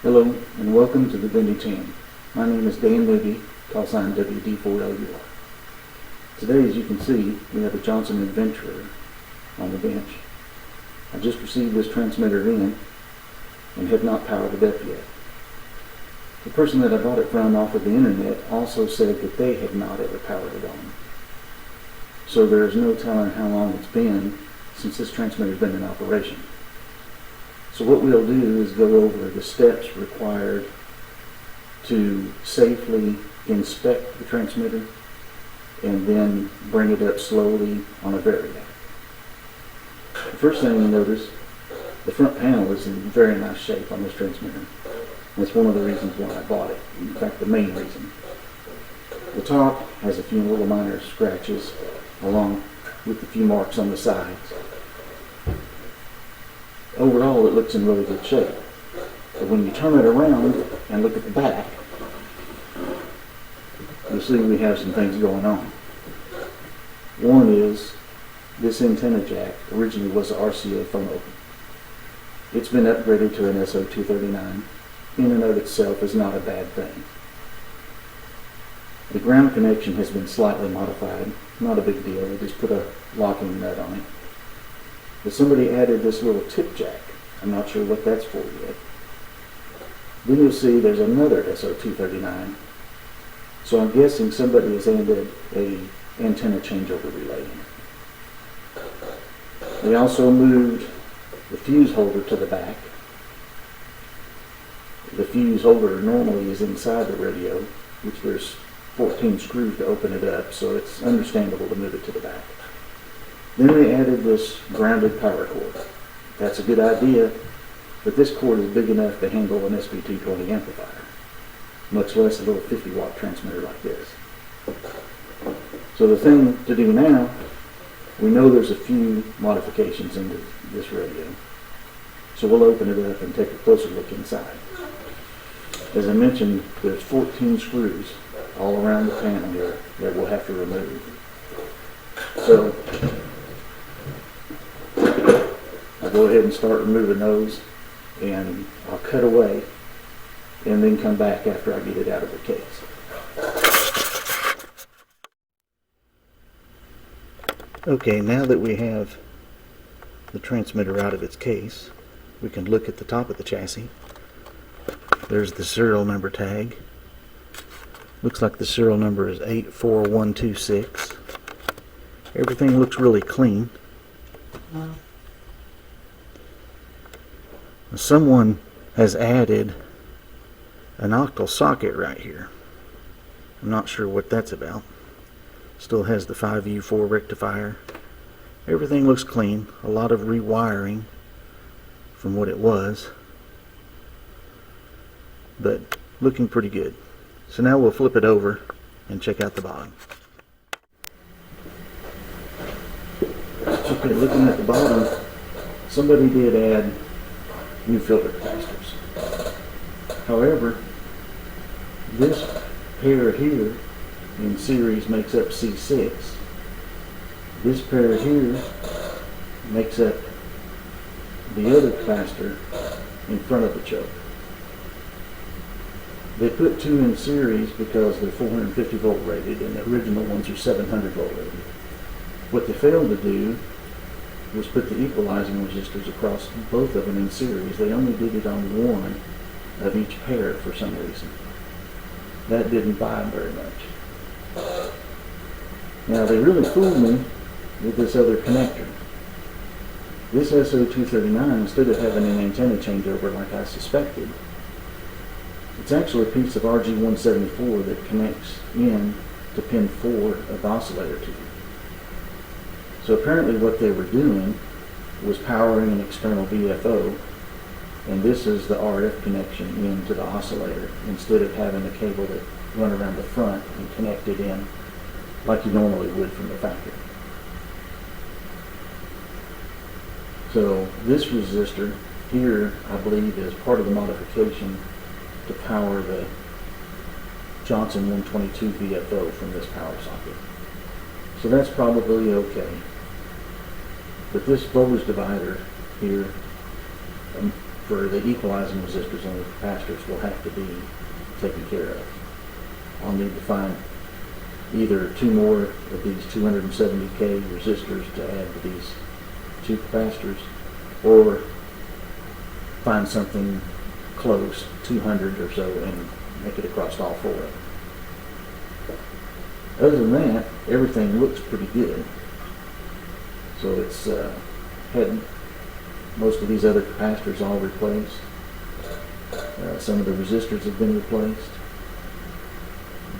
Hello and welcome to the Vindy Channel. My name is Dan Moody, call sign WD4LUR. Today, as you can see, we have a Johnson Adventurer on the bench. I just received this transmitter in and have not powered it up yet. The person that I bought it from off of the internet also said that they had not ever powered it on. So there is no telling how long it's been since this transmitter has been in operation. So what we'll do is go over the steps required to safely inspect the transmitter and then bring it up slowly on a variac. The first thing you notice, the front panel is in very nice shape on this transmitter. That's one of the reasons why I bought it. In fact, the main reason. The top has a few little minor scratches along with a few marks on the sides. Overall, it looks in really good shape. But when you turn it around and look at the back, you'll see we have some things going on. One is this antenna jack originally was an RCA phone open. It's been upgraded to an SO239. In and of itself is not a bad thing. The ground connection has been slightly modified. Not a big deal. They just put a locking nut on it. But somebody added this little tip jack. I'm not sure what that's for yet. Then you'll see there's another SO239. So I'm guessing somebody has added a antenna changeover relay in it. They also moved the fuse holder to the back. The fuse holder normally is inside the radio, which there's 14 screws to open it up, so it's understandable to move it to the back. Then they added this grounded power cord. That's a good idea, but this cord is big enough to handle an SP220 amplifier, much less a little 50-watt transmitter like this. So the thing to do now, we know there's a few modifications into this radio. So we'll open it up and take a closer look inside. As I mentioned, there's 14 screws all around the panel here that we'll have to remove. So I'll go ahead and start removing those, and I'll cut away and then come back after I get it out of the case. Okay, now that we have the transmitter out of its case, we can look at the top of the chassis. There's the serial number tag. Looks like the serial number is 84126. Everything looks really clean. Someone has added an octal socket right here. I'm not sure what that's about. Still has the 5U4 rectifier. Everything looks clean. A lot of rewiring from what it was, but looking pretty good. So now we'll flip it over and check out the bottom. Okay, looking at the bottom, somebody did add new filter capacitors. However, this pair here in series makes up C6. This pair here makes up the other capacitor in front of the choke. They put two in series because they're 450 volt rated and the original ones are 700 volt rated. What they failed to do was put the equalizing resistors across both of them in series. They only did it on one of each pair for some reason. That didn't buy them very much. Now they really fooled me with this other connector. This SO239, instead of having an antenna changeover like I suspected, it's actually a piece of RG174 that connects in to pin 4 of the oscillator tube. So apparently what they were doing was powering an external VFO, and this is the RF connection into the oscillator instead of having a cable that run around the front and connect it in like you normally would from the factory. So this resistor here, I believe, is part of the modification to power the Johnson 122 VFO from this power socket. So that's probably okay. But this voltage divider here for the equalizing resistors on the capacitors will have to be taken care of. I'll need to find either 2 more of these 270K resistors to add to these 2 capacitors, or find something close, 200 or so, and make it across all 4 of them. Other than that, everything looks pretty good. So it's had most of these other capacitors all replaced. Some of the resistors have been replaced.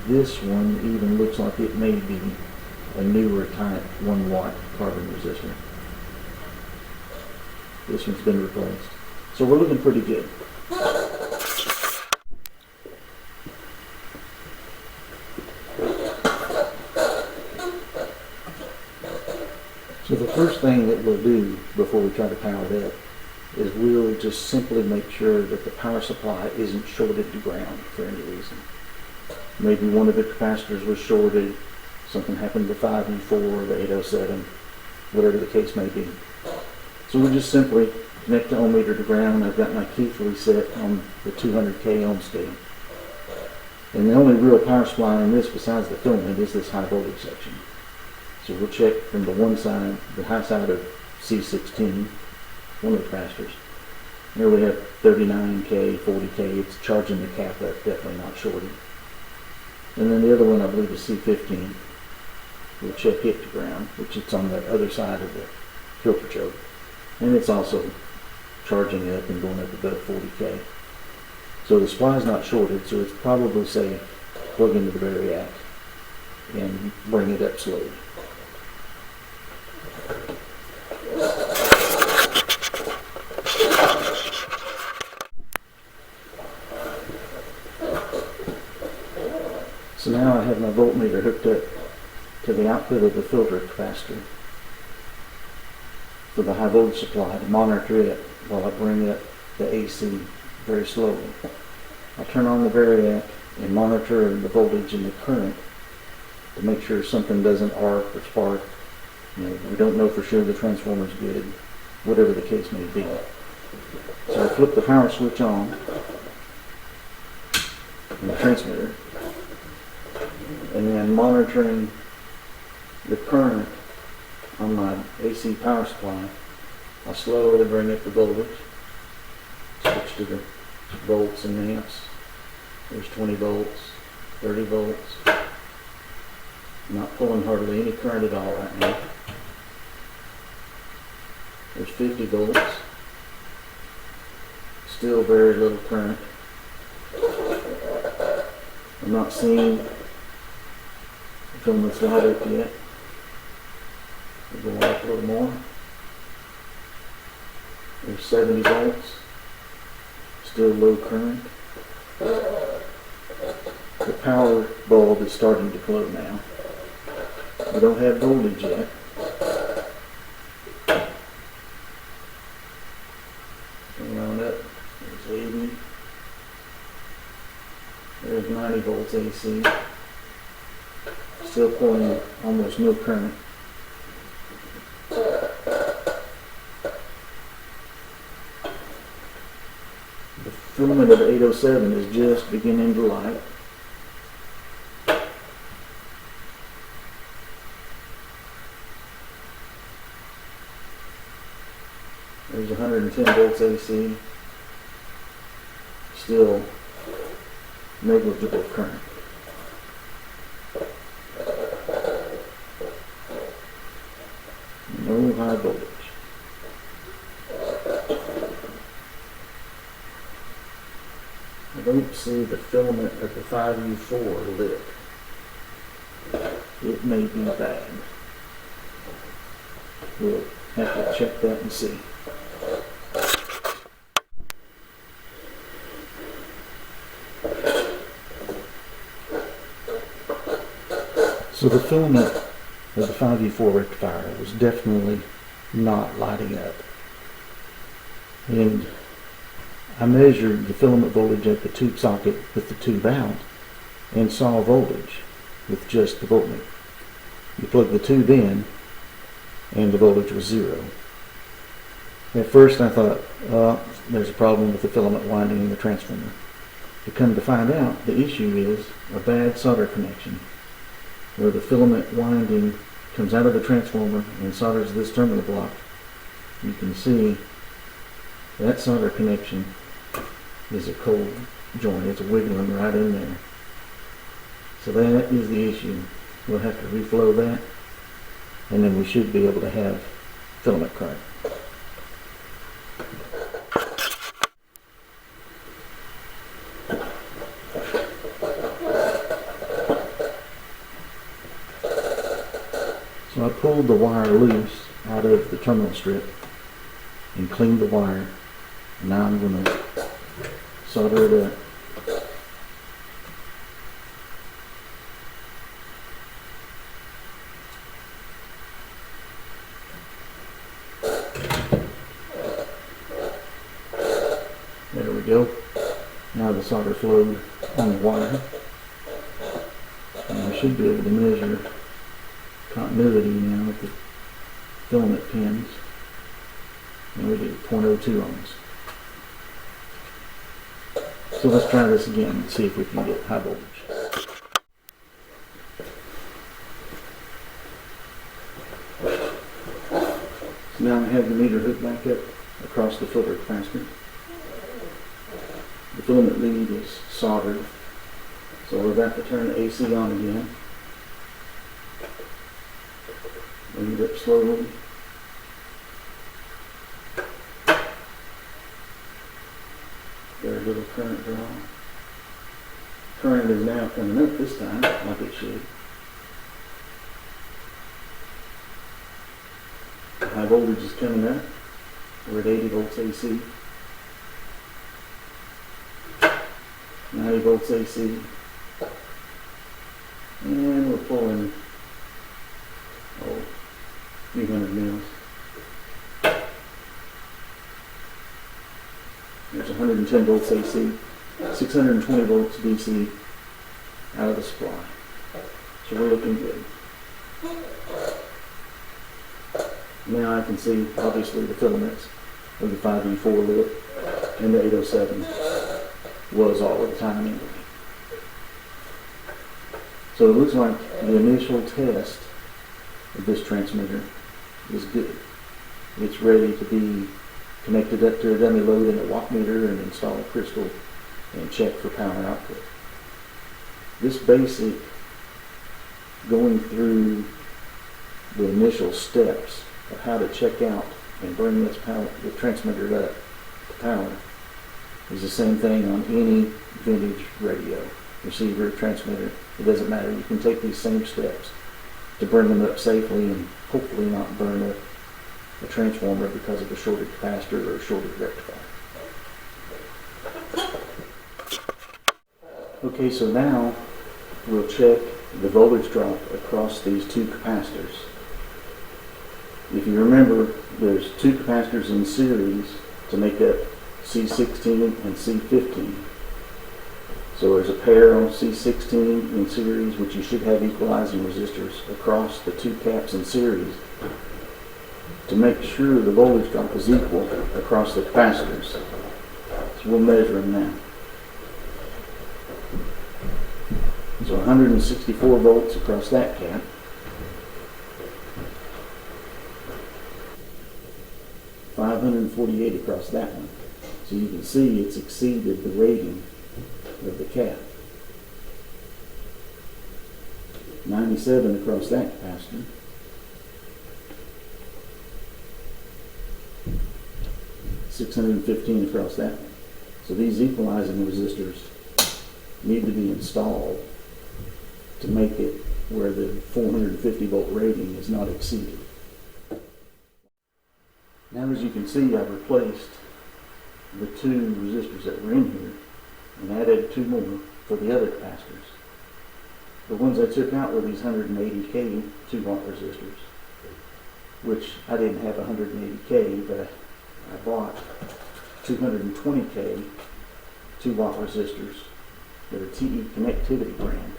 This one even looks like it may be a newer type 1 watt carbon resistor. This one's been replaced. So we're looking pretty good. So the first thing that we'll do before we try to power it up is we'll just simply make sure that the power supply isn't shorted to ground for any reason. Maybe one of the capacitors was shorted, something happened to the 5U4 or the 807, whatever the case may be. So we'll just simply connect the ohm meter to ground. I've got my Keithley set on the 200K ohm scale. And the only real power supply in this besides the filament is this high voltage section. So we'll check from the one side, the high side of C16, one of the capacitors. Here we have 39K, 40K, it's charging the cap up, definitely not shorted. And then the other one I believe is C15. We'll check it to ground, which it's on the other side of the filter choke. And it's also charging up and going up above 40K. So the supply is not shorted, so it's probably safe. Plug into the variac and bring it up slowly. So now I have my voltmeter hooked up to the output of the filter capacitor for the high voltage supply to monitor it while I bring up the AC very slowly. I turn on the variac and monitor the voltage and the current to make sure something doesn't arc or spark. You know, we don't know for sure the transformer's good, whatever the case may be. So I flip the power switch on in the transmitter, and then monitoring the current on my AC power supply, I slowly bring up the voltage, switch to the volts and amps. There's 20 volts, 30 volts. I'm not pulling hardly any current at all right now. There's 50 volts. Still very little current. I'm not seeing the filaments light up yet. We'll go up a little more. There's 70 volts. Still low current. The power bulb is starting to glow now. We don't have voltage yet. Turn on up. There's 80. There's 90 volts AC. Still pulling almost no current. The filament of 807 is just beginning to light. There's 110 volts AC. Still negligible current. No high voltage. I don't see the filament of the 5U4 lit. It may be bad. We'll have to check that and see. So the filament of the 5U4 rectifier was definitely not lighting up. And I measured the filament voltage at the tube socket with the tube out and saw voltage with just the voltmeter. You plug the tube in and the voltage was 0. At first I thought, There's a problem with the filament winding in the transformer. To come to find out, the issue is a bad solder connection, where the filament winding comes out of the transformer and solders this terminal block. You can see that solder connection is a cold joint. It's wiggling right in there. So that is the issue. We'll have to reflow that, and then we should be able to have filament crack. So I pulled the wire loose out of the terminal strip and cleaned the wire. Now I'm going to solder it up. There we go. Now the solder flowed on the wire. And I should be able to measure continuity now with the filament pins. And we get 0.02 ohms. So let's try this again and see if we can get high voltage. So now I have the meter hooked back up across the filter capacitor. The filament lead is soldered. So we're about to turn the AC on again. Bring it up slowly. Very little current draw. Current is now coming up this time, like it should. The high voltage is coming up. We're at 80 volts AC. 90 volts AC. And we're pulling, a few hundred mils. There's 110 volts AC, 620 volts DC out of the supply. So we're looking good. Now I can see, obviously, the filaments of the 5E4 lip and the 807 was all at the time anyway. So it looks like the initial test of this transmitter is good. It's ready to be connected up to a dummy load in a watt meter and install a crystal and check for power output. This basic going through the initial steps of how to check out and bring this power, the transmitter up to power, is the same thing on any vintage radio, receiver, transmitter. It doesn't matter. You can take these same steps to bring them up safely and hopefully not burn up a transformer because of a shorted capacitor or a shorted rectifier. Okay, so now we'll check the voltage drop across these two capacitors. If you remember, there's two capacitors in series to make up C16 and C15. So there's a pair on C16 in series, which you should have equalizing resistors across the two caps in series to make sure the voltage drop is equal across the capacitors. So we'll measure them now. So 164 volts across that cap. .548 across that one. So you can see it's exceeded the rating of the cap. 97 across that capacitor. 615 across that one. So these equalizing resistors need to be installed to make it where the 450 volt rating is not exceeded. Now, as you can see, I've replaced the two resistors that were in here and added two more for the other capacitors. The ones I took out were these 180K 2 watt resistors, which I didn't have 180K, but I bought 220K 2 watt resistors that are TE Connectivity brand.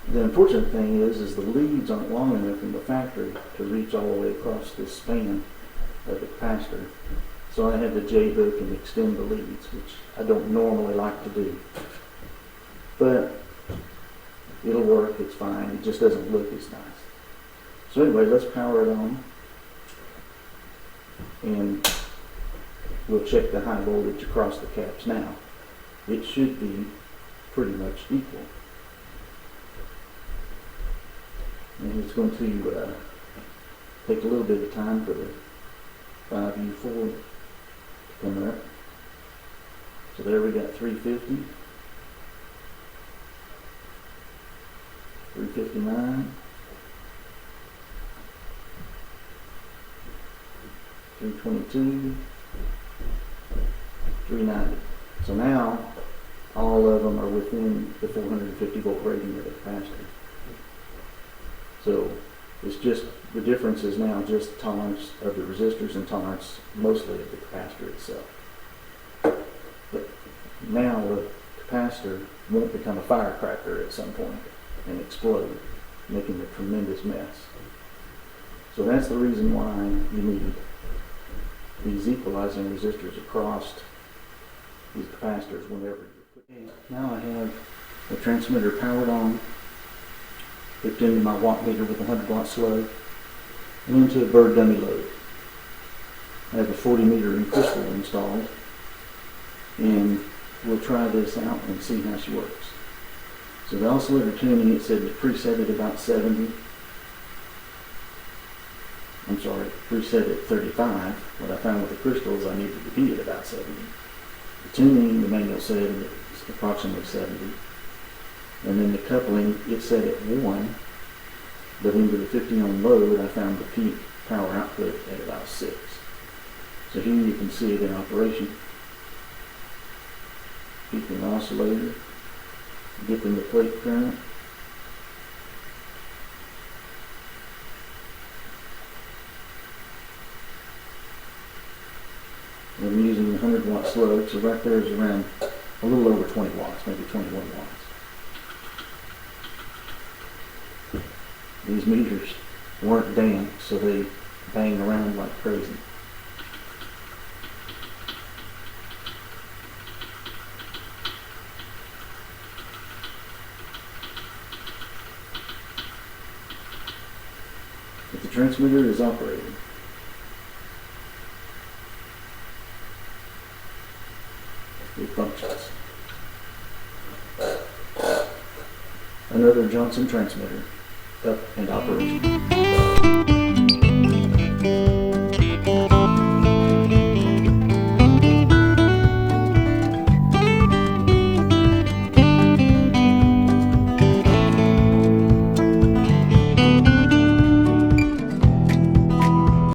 The unfortunate thing is the leads aren't long enough in the factory to reach all the way across this span of the capacitor. So I had to J-hook and extend the leads, which I don't normally like to do. But it'll work, it's fine, it just doesn't look as nice. So anyway, let's power it on. And we'll check the high voltage across the caps now. It should be pretty much equal. And it's going to take a little bit of time for the 5U4 to come up. So there we got 350, 359, 322, 390. So now all of them are within the 450 volt rating of the capacitor. So it's just, the difference is now just tolerance of the resistors and tolerance mostly of the capacitor itself. But now the capacitor won't become a firecracker at some point and explode, making a tremendous mess. So that's the reason why you need these equalizing resistors across these capacitors whenever you put in. Now I have the transmitter powered on, hooked into my watt meter with a 100 watt slug, and into a bird dummy load. I have a 40 meter in crystal installed, and we'll try this out and see how she works. So the oscillator tuning, it said to preset at about 70. I'm sorry, preset at 35. What I found with the crystals, I needed to be at about 70. The tuning, the manual said it's approximately 70. And then the coupling, it set at 1, but into the 50 ohm load, I found the peak power output at about 6. So here you can see it in operation. Peaking the oscillator, dipping the plate current. I'm using the 100 watt slug, so right there is around a little over 20 watts, maybe 21 watts. These meters weren't damped, so they bang around like crazy. But the transmitter is operating. It functions. Another Johnson transmitter up and operational.